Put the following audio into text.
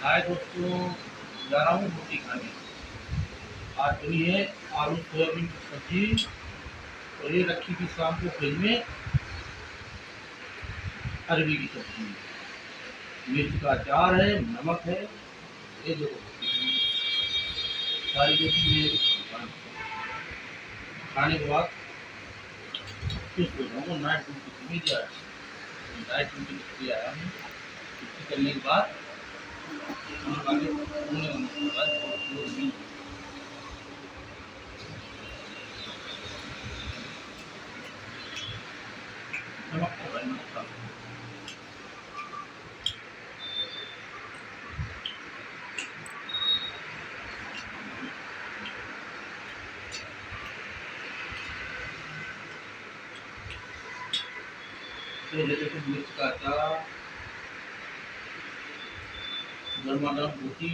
हाय दोस्तों, जा रहा हूँ रोटी खाने। आज बनी है आलू सोयाबीन की सब्जी और ये रखी थी शाम को फ्रिज में अरबी की सब्जी। मिर्च का अचार है, नमक है। ये देखो सारी रोटी में खाने के बाद सुस्त हो जाऊँगा। नाइट ड्यूटी नहीं दिया है, नाइट ड्यूटी किया है हमने। छुट्टी करने के बाद हम आगे सोने के बाद नमक का भाई नमक का। पहले देखो मिर्च का अचार, गर्मा गर्म रोटी,